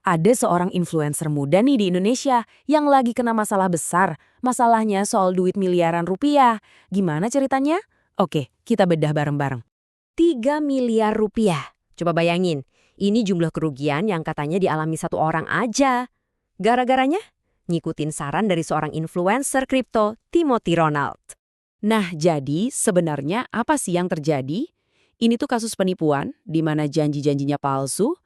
Ada seorang influencer muda nih di Indonesia yang lagi kena masalah besar. Masalahnya soal duit miliaran rupiah. Gimana ceritanya? Oke, kita bedah bareng-bareng. 3 miliar rupiah. Coba bayangin, ini jumlah kerugian yang katanya dialami satu orang aja. Gara-garanya? Ngikutin saran dari seorang influencer kripto, Timothy Ronald. Nah, jadi sebenarnya apa sih yang terjadi? Ini tuh kasus penipuan, di mana janji-janjinya palsu,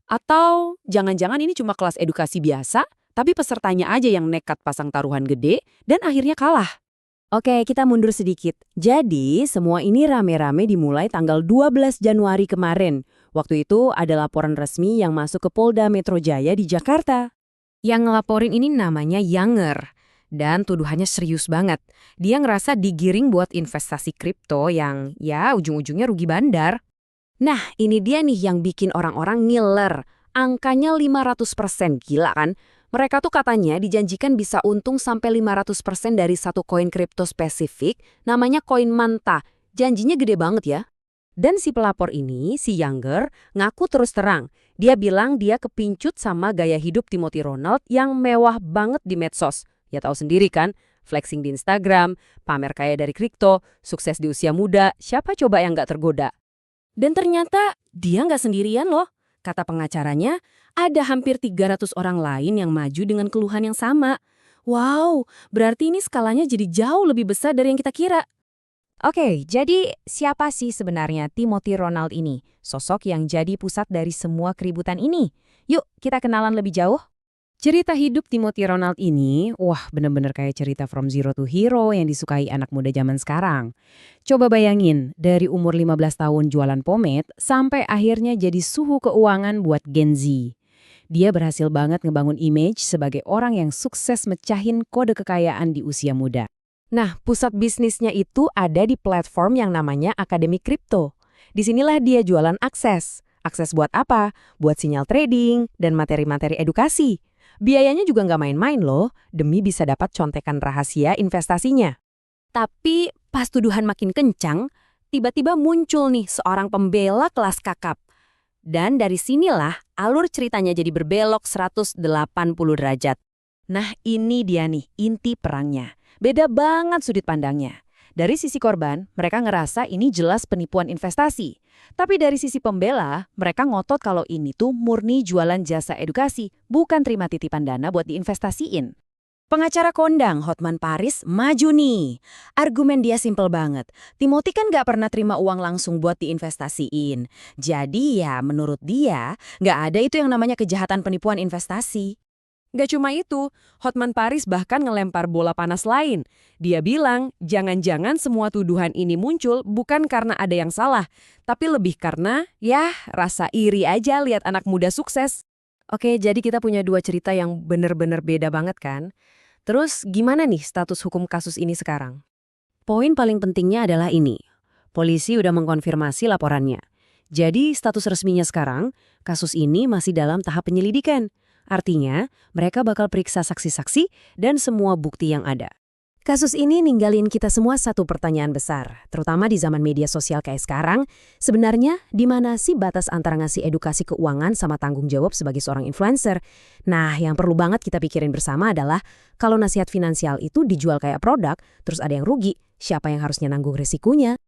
atau jangan-jangan ini cuma kelas edukasi biasa, tapi pesertanya aja yang nekat pasang taruhan gede dan akhirnya kalah. Oke, kita mundur sedikit. Jadi, semua ini rame-rame dimulai tanggal 12 Januari kemarin. Waktu itu ada laporan resmi yang masuk ke Polda Metro Jaya di Jakarta. Yang ngelaporin ini namanya Younger. Dan tuduhannya serius banget. Dia ngerasa digiring buat investasi kripto yang ya ujung-ujungnya rugi bandar. Nah, ini dia nih yang bikin orang-orang ngiler. Angkanya 500%, gila kan? Mereka tuh katanya dijanjikan bisa untung sampai 500% dari satu koin kripto spesifik, namanya koin Manta. Janjinya gede banget ya. Dan si pelapor ini, si Younger, ngaku terus terang. Dia bilang dia kepincut sama gaya hidup Timothy Ronald yang mewah banget di medsos. Ya tahu sendiri kan, flexing di Instagram, pamer kaya dari kripto, sukses di usia muda, siapa coba yang nggak tergoda? Dan ternyata dia nggak sendirian loh. Kata pengacaranya, ada hampir 300 orang lain yang maju dengan keluhan yang sama. Wow, berarti ini skalanya jadi jauh lebih besar dari yang kita kira. Oke, jadi siapa sih sebenarnya Timothy Ronald ini? Sosok yang jadi pusat dari semua keributan ini. Yuk, kita kenalan lebih jauh. Cerita hidup Timothy Ronald ini, wah bener-bener kayak cerita from zero to hero yang disukai anak muda zaman sekarang. Coba bayangin, dari umur 15 tahun jualan pomade, sampai akhirnya jadi suhu keuangan buat Gen Z. Dia berhasil banget ngebangun image sebagai orang yang sukses mecahin kode kekayaan di usia muda. Nah, pusat bisnisnya itu ada di platform yang namanya Akademi Kripto. Disinilah dia jualan akses. Akses buat apa? Buat sinyal trading dan materi-materi edukasi. Biayanya juga nggak main-main loh, demi bisa dapat contekan rahasia investasinya. Tapi pas tuduhan makin kencang, tiba-tiba muncul nih seorang pembela kelas kakap. Dan dari sinilah alur ceritanya jadi berbelok 180 derajat. Nah ini dia nih inti perangnya. Beda banget sudut pandangnya. Dari sisi korban, mereka ngerasa ini jelas penipuan investasi. Tapi dari sisi pembela, mereka ngotot kalau ini tuh murni jualan jasa edukasi, bukan terima titipan dana buat diinvestasiin. Pengacara kondang Hotman Paris maju nih. Argumen dia simpel banget. Timothy kan nggak pernah terima uang langsung buat diinvestasiin. Jadi ya menurut dia, nggak ada itu yang namanya kejahatan penipuan investasi. Gak cuma itu, Hotman Paris bahkan ngelempar bola panas lain. Dia bilang, jangan-jangan semua tuduhan ini muncul bukan karena ada yang salah, tapi lebih karena, ya, rasa iri aja lihat anak muda sukses. Oke, jadi kita punya dua cerita yang bener-bener beda banget kan? Terus gimana nih status hukum kasus ini sekarang? Poin paling pentingnya adalah ini. Polisi udah mengkonfirmasi laporannya. Jadi status resminya sekarang, kasus ini masih dalam tahap penyelidikan. Artinya, mereka bakal periksa saksi-saksi dan semua bukti yang ada. Kasus ini ninggalin kita semua satu pertanyaan besar, terutama di zaman media sosial kayak sekarang. Sebenarnya, di mana sih batas antara ngasih edukasi keuangan sama tanggung jawab sebagai seorang influencer? Nah, yang perlu banget kita pikirin bersama adalah, kalau nasihat finansial itu dijual kayak produk, terus ada yang rugi, siapa yang harusnya nanggung resikonya?